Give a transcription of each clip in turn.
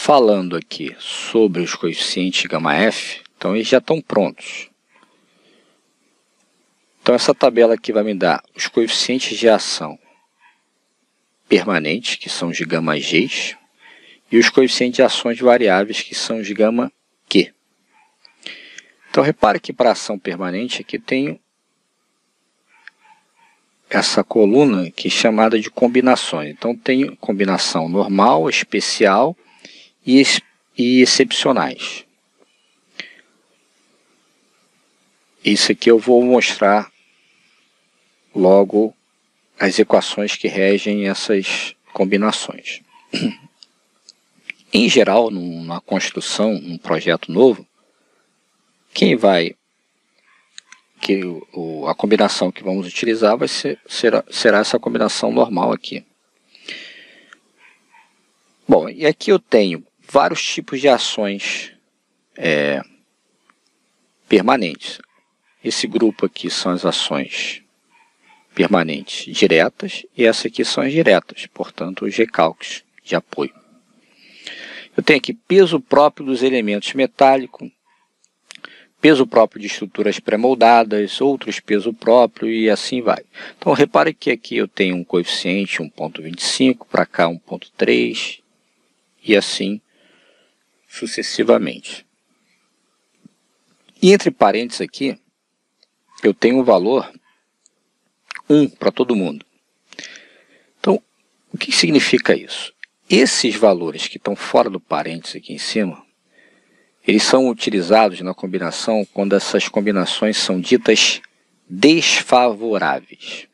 falando aqui sobre os coeficientes γF, então eles já estão prontos. Então essa tabela aqui vai me dar os coeficientes de ação permanentes, que são os de γg, e os coeficientes de ações variáveis, que são os de γq. Então repare que para a ação permanente aqui tenho essa coluna aqui chamada de combinações. Então tenho combinação normal, especial e excepcionais. Isso aqui eu vou mostrar logo as equações que regem essas combinações. Em geral, numa construção, num projeto novo, a combinação que vamos utilizar será essa combinação normal aqui. Bom, e aqui eu tenho vários tipos de ações permanentes. Esse grupo aqui são as ações permanentes diretas e essa aqui são as diretas, portanto os recalques de apoio. Eu tenho aqui peso próprio dos elementos metálicos, peso próprio de estruturas pré-moldadas, outros peso próprio e assim vai. Então repare que aqui eu tenho um coeficiente 1,25, para cá 1,3 e assim sucessivamente. E entre parênteses aqui eu tenho um valor 1 para todo mundo. Então, o que significa isso? Esses valores que estão fora do parênteses aqui em cima, eles são utilizados na combinação quando essas combinações são ditas desfavoráveis.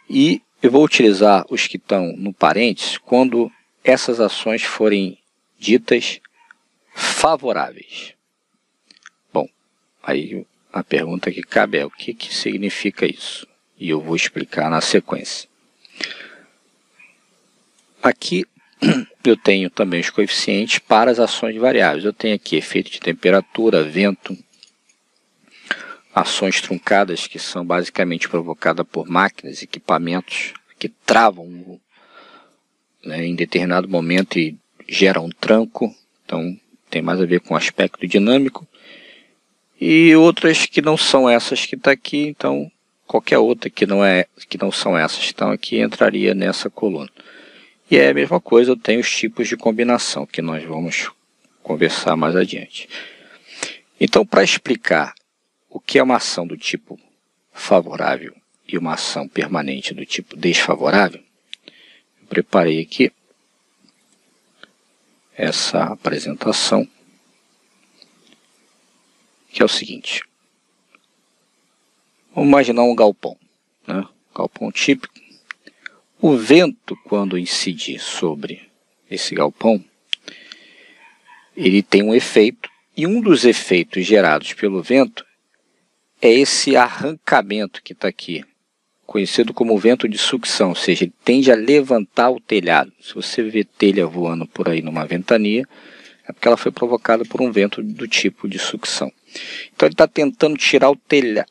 E eu vou utilizar os que estão no parênteses quando essas ações forem ditas favoráveis. Bom, aí a pergunta que cabe é o que significa isso? E eu vou explicar na sequência. Aqui eu tenho também os coeficientes para as ações variáveis. Eu tenho aqui efeito de temperatura, vento, ações truncadas que são basicamente provocadas por máquinas, equipamentos que travam em determinado momento e geram um tranco. Então tem mais a ver com o aspecto dinâmico. E outras que não são essas que está aqui, então qualquer outra que não são essas que estão aqui entraria nessa coluna. E é a mesma coisa, eu tenho os tipos de combinação que nós vamos conversar mais adiante. Então, para explicar o que é uma ação do tipo favorável e uma ação permanente do tipo desfavorável, eu preparei aqui essa apresentação, que é o seguinte. Vamos imaginar um galpão, né? Galpão típico. O vento, quando incide sobre esse galpão, ele tem um efeito, e um dos efeitos gerados pelo vento é esse arrancamento que está aqui, conhecido como vento de sucção, ou seja, ele tende a levantar o telhado. Se você vê telha voando por aí numa ventania, é porque ela foi provocada por um vento do tipo de sucção. Então ele está tentando tirar o telhado,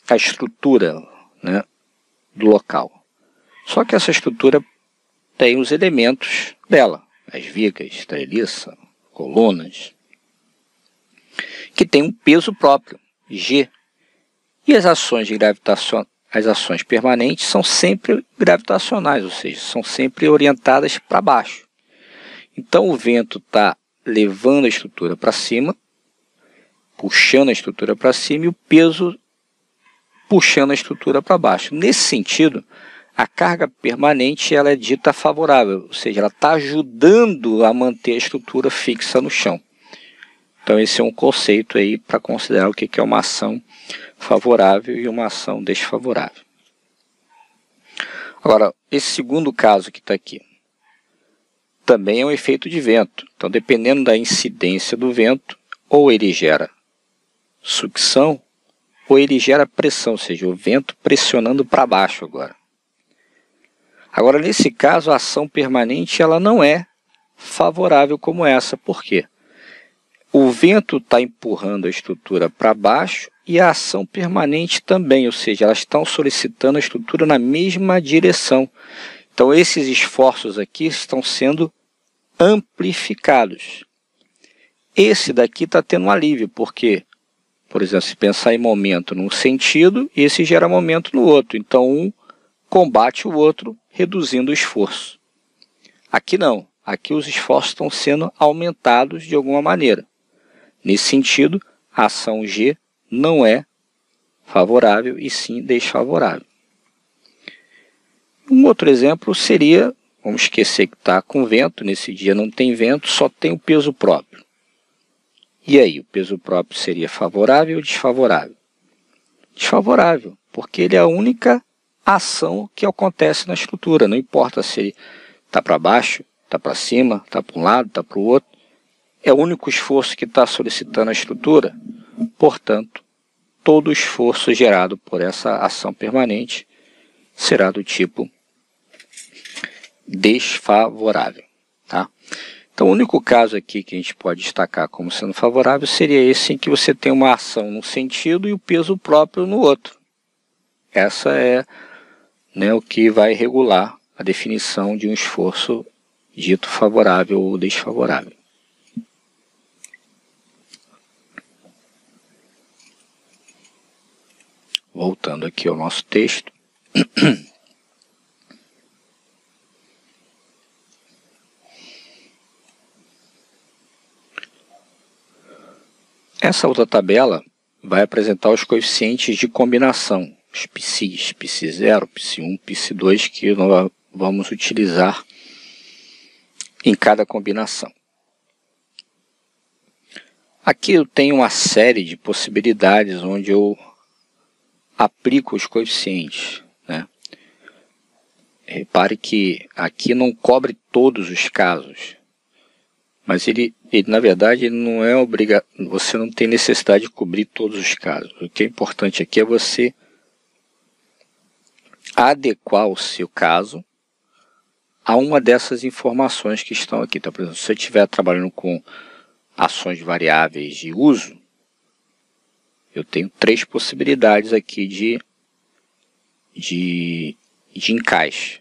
a estrutura, né, do local. Só que essa estrutura tem os elementos dela, as vigas, treliça, colunas, que tem um peso próprio, G. E as ações as ações permanentes são sempre gravitacionais, ou seja, são sempre orientadas para baixo. Então o vento está levando a estrutura para cima, puxando a estrutura para cima e o peso puxando a estrutura para baixo. Nesse sentido, a carga permanente ela é dita favorável, ou seja, ela está ajudando a manter a estrutura fixa no chão. Então esse é um conceito aí para considerar o que é uma ação favorável e uma ação desfavorável. Agora, esse segundo caso que está aqui, também é um efeito de vento. Então, dependendo da incidência do vento, ou ele gera sucção, ou ele gera pressão, ou seja, o vento pressionando para baixo agora. Agora, nesse caso, a ação permanente ela não é favorável como essa. Por quê? O vento está empurrando a estrutura para baixo e a ação permanente também, ou seja, elas estão solicitando a estrutura na mesma direção. Então, esses esforços aqui estão sendo amplificados. Esse daqui está tendo um alívio, porque, por exemplo, se pensar em momento num sentido, esse gera momento no outro. Então, um combate o outro, reduzindo o esforço. Aqui não. Aqui os esforços estão sendo aumentados de alguma maneira. Nesse sentido, a ação G não é favorável e sim desfavorável. Um outro exemplo seria, vamos esquecer que está com vento, nesse dia não tem vento, só tem o peso próprio. E aí, o peso próprio seria favorável ou desfavorável? Desfavorável, porque ele é a única ação que acontece na estrutura, não importa se ele está para baixo, está para cima, está para um lado, está para o outro. É o único esforço que está solicitando a estrutura, portanto, todo o esforço gerado por essa ação permanente será do tipo desfavorável. Tá? Então, o único caso aqui que a gente pode destacar como sendo favorável seria esse em que você tem uma ação num sentido e o peso próprio no outro. Essa é, né, o que vai regular a definição de um esforço dito favorável ou desfavorável. Voltando aqui ao nosso texto. Essa outra tabela vai apresentar os coeficientes de combinação, os psis, psi0, psi1, psi2, que nós vamos utilizar em cada combinação. Aqui eu tenho uma série de possibilidades onde eu aplico os coeficientes, né? Repare que aqui não cobre todos os casos, mas ele na verdade não é obrigatório, você não tem necessidade de cobrir todos os casos. O que é importante aqui é você adequar o seu caso a uma dessas informações que estão aqui. Então, por exemplo, se você estiver trabalhando com ações variáveis de uso, eu tenho 3 possibilidades aqui de encaixe.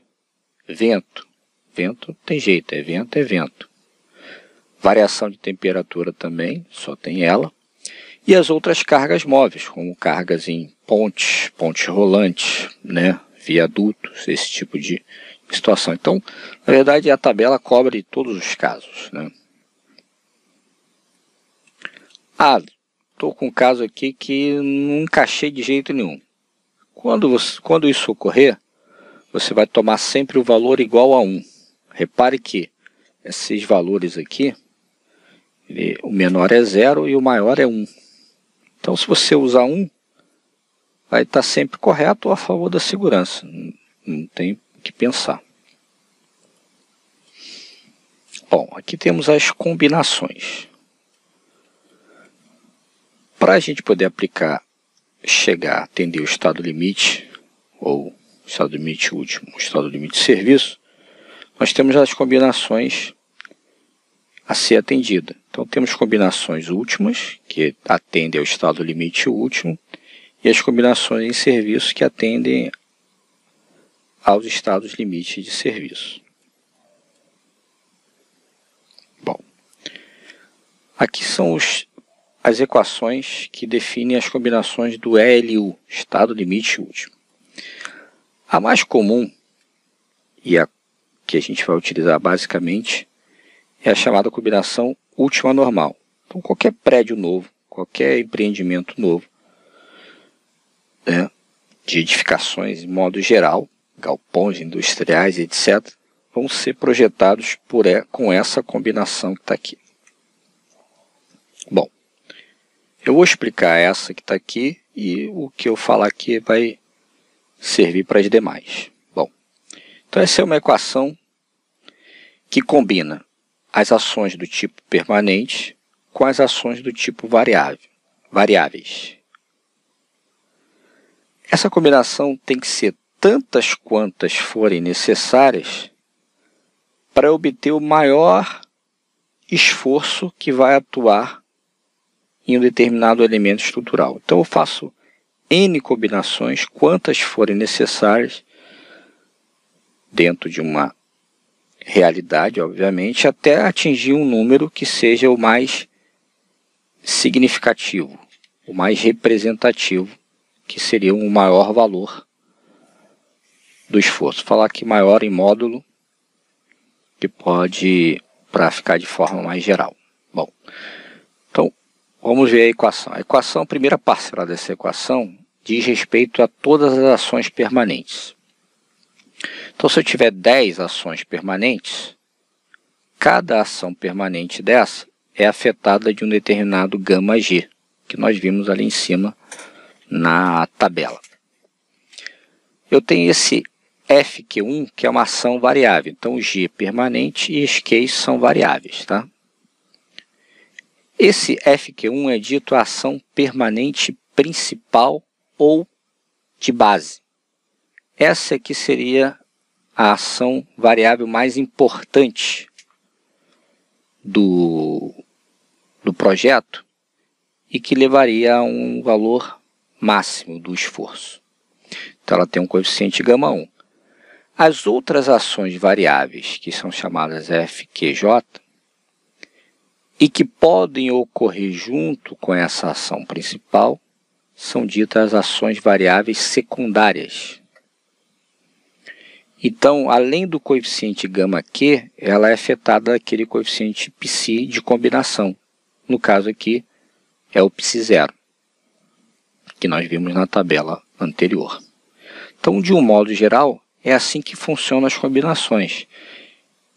Vento. Vento tem jeito, é vento, é vento. Variação de temperatura também, só tem ela. E as outras cargas móveis, como cargas em pontes rolantes, né, viadutos, esse tipo de situação. Então, na verdade, a tabela cobre todos os casos, né? Ah, estou com um caso aqui que não encaixei de jeito nenhum. Quando isso ocorrer, você vai tomar sempre o valor igual a 1. Repare que esses valores aqui, o menor é 0 e o maior é 1. Então, se você usar 1, vai estar sempre correto ou a favor da segurança. Não tem o que pensar. Bom, aqui temos as combinações. Para a gente poder aplicar, chegar a atender o estado limite, ou estado limite último, o estado limite de serviço, nós temos as combinações a ser atendida. Então, temos combinações últimas, que atendem ao estado limite último, e as combinações em serviço, que atendem aos estados limites de serviço. Bom, aqui são as equações que definem as combinações do ELU, estado limite último. A mais comum, e a que a gente vai utilizar basicamente, é a chamada combinação última normal. Então, qualquer prédio novo, qualquer empreendimento novo, né, de edificações em modo geral, galpões industriais, etc., vão ser projetados com essa combinação que está aqui. Bom, eu vou explicar essa que está aqui e o que eu falar aqui vai servir para as demais. Bom, então essa é uma equação que combina as ações do tipo permanente com as ações do tipo variáveis. Essa combinação tem que ser tantas quantas forem necessárias para obter o maior esforço que vai atuar em um determinado elemento estrutural. Então eu faço N combinações, quantas forem necessárias, dentro de uma realidade, obviamente, até atingir um número que seja o mais significativo, o mais representativo, que seria o maior valor do esforço. Vou falar aqui maior em módulo, que pode, para ficar de forma mais geral. Bom, então vamos ver a equação. A equação, a primeira parcela dessa equação, diz respeito a todas as ações permanentes. Então, se eu tiver 10 ações permanentes, cada ação permanente dessa é afetada de um determinado gama G, que nós vimos ali em cima na tabela. Eu tenho esse Fq1, que é uma ação variável. Então, o G permanente e os Qs são variáveis, tá? Esse Fq1 é dito a ação permanente principal ou de base. Essa aqui seria a ação variável mais importante do projeto e que levaria a um valor máximo do esforço. Então, ela tem um coeficiente gama 1. As outras ações variáveis, que são chamadas FQJ, e que podem ocorrer junto com essa ação principal, são ditas ações variáveis secundárias. Então, além do coeficiente gama Q, ela é afetada daquele coeficiente psi de combinação. No caso aqui, é o psi0, que nós vimos na tabela anterior. Então, de um modo geral, é assim que funcionam as combinações.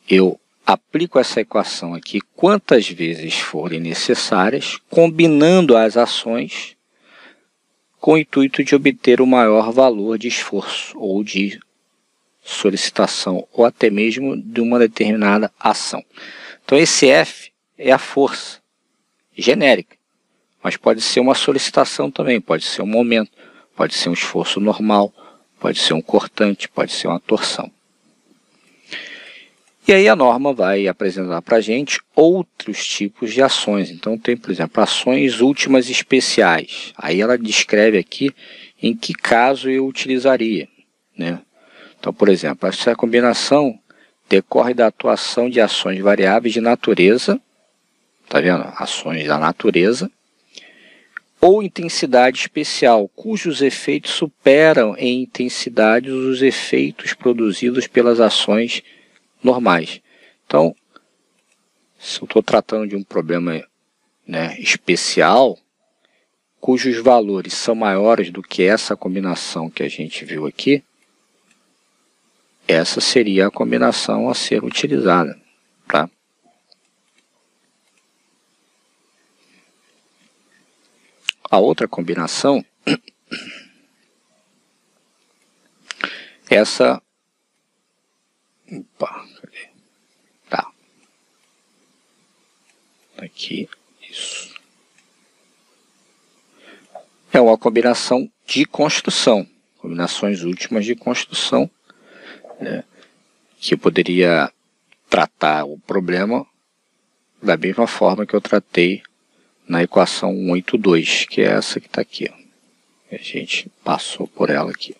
Eu aplico essa equação aqui quantas vezes forem necessárias, combinando as ações com o intuito de obter o maior valor de esforço ou de solicitação, ou até mesmo de uma determinada ação. Então, esse F é a força genérica, mas pode ser uma solicitação também, pode ser um momento, pode ser um esforço normal, pode ser um cortante, pode ser uma torção. E aí a norma vai apresentar para a gente outros tipos de ações. Então tem, por exemplo, ações últimas especiais. Aí ela descreve aqui em que caso eu utilizaria, né? Então, por exemplo, essa combinação decorre da atuação de ações variáveis de natureza, tá vendo? Ações da natureza, ou intensidade especial, cujos efeitos superam em intensidade os efeitos produzidos pelas ações normais. Então, se eu estou tratando de um problema, né, especial, cujos valores são maiores do que essa combinação que a gente viu aqui, essa seria a combinação a ser utilizada, tá? A outra combinação, essa, opa, cadê? Tá, aqui, isso, é uma combinação de construção, combinações últimas de construção, né, que eu poderia tratar o problema da mesma forma que eu tratei na equação 182, que é essa que está aqui, ó. A gente passou por ela aqui.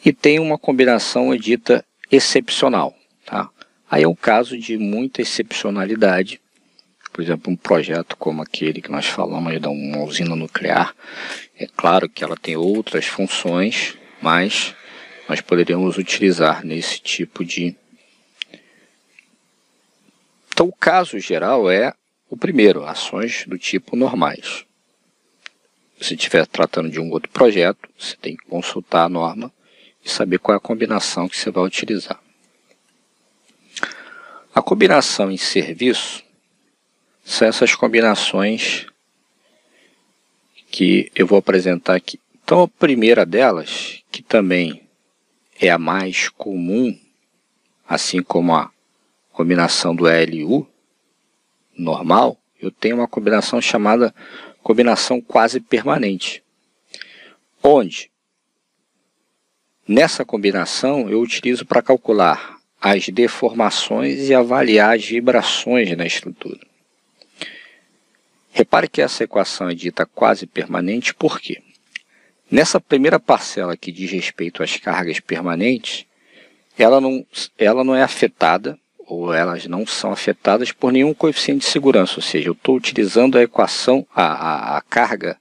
E tem uma combinação dita excepcional, tá? Aí é um caso de muita excepcionalidade. Por exemplo, um projeto como aquele que nós falamos de uma usina nuclear, é claro que ela tem outras funções, mas nós poderíamos utilizar nesse tipo de... Então, o caso geral é o primeiro, ações do tipo normais. Se estiver tratando de um outro projeto, você tem que consultar a norma e saber qual é a combinação que você vai utilizar. A combinação em serviço são essas combinações que eu vou apresentar aqui. Então, a primeira delas, que também é a mais comum, assim como a combinação do LU normal, eu tenho uma combinação chamada combinação quase permanente, onde nessa combinação eu utilizo para calcular as deformações e avaliar as vibrações na estrutura. Repare que essa equação é dita quase permanente, por quê? Nessa primeira parcela que diz respeito às cargas permanentes, ela não é afetada, ou elas não são afetadas por nenhum coeficiente de segurança, ou seja, eu estou utilizando a equação, a carga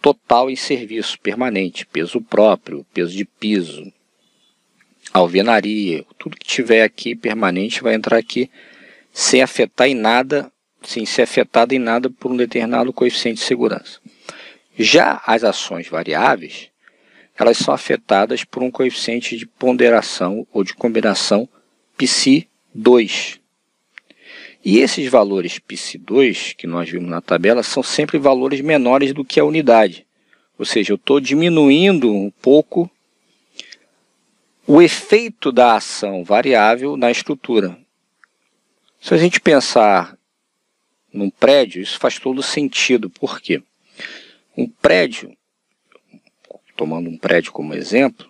total em serviço permanente, peso próprio, peso de piso, alvenaria, tudo que tiver aqui permanente vai entrar aqui sem afetar em nada, sem ser afetado em nada por um determinado coeficiente de segurança. Já as ações variáveis, elas são afetadas por um coeficiente de ponderação ou de combinação π2. E esses valores π2 que nós vimos na tabela são sempre valores menores do que a unidade. Ou seja, eu estou diminuindo um pouco o efeito da ação variável na estrutura. Se a gente pensar num prédio, isso faz todo sentido. Por quê? Um prédio, tomando um prédio como exemplo,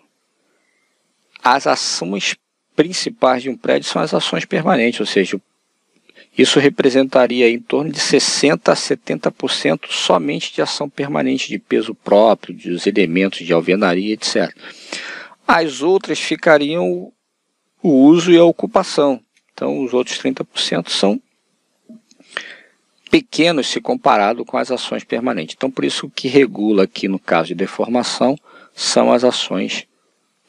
as ações principais de um prédio são as ações permanentes, ou seja, isso representaria em torno de 60% a 70% somente de ação permanente, de peso próprio, dos elementos de alvenaria, etc. As outras ficariam o uso e a ocupação. Então, os outros 30% são pequenos se comparado com as ações permanentes. Então, por isso o que regula aqui no caso de deformação são as ações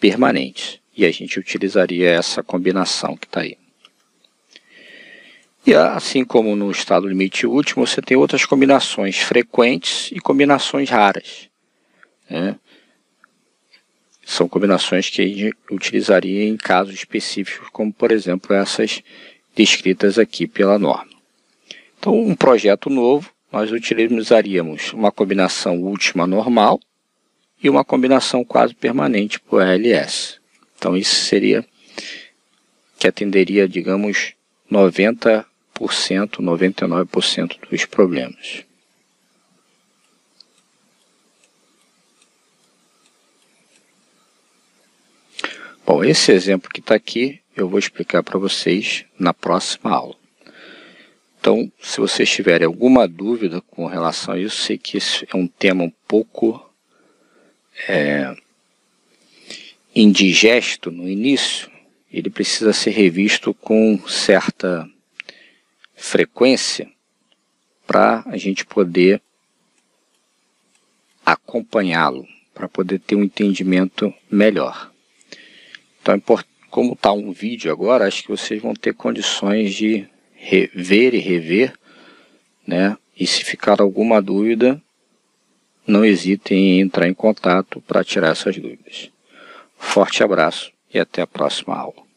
permanentes. E a gente utilizaria essa combinação que está aí. E assim como no estado limite último, você tem outras combinações frequentes e combinações raras, né? São combinações que a gente utilizaria em casos específicos, como por exemplo essas descritas aqui pela norma. Então, um projeto novo, nós utilizaríamos uma combinação última normal e uma combinação quase permanente por ALS. Então, isso seria que atenderia, digamos, 90%, 99% dos problemas. Bom, esse exemplo que está aqui, eu vou explicar para vocês na próxima aula. Então, se vocês tiverem alguma dúvida com relação a isso, sei que esse é um tema um pouco indigesto no início, ele precisa ser revisto com certa frequência para a gente poder acompanhá-lo, para poder ter um entendimento melhor. Então, como está um vídeo agora, acho que vocês vão ter condições de ver e rever, né? E se ficar alguma dúvida, não hesitem em entrar em contato para tirar essas dúvidas. Forte abraço e até a próxima aula.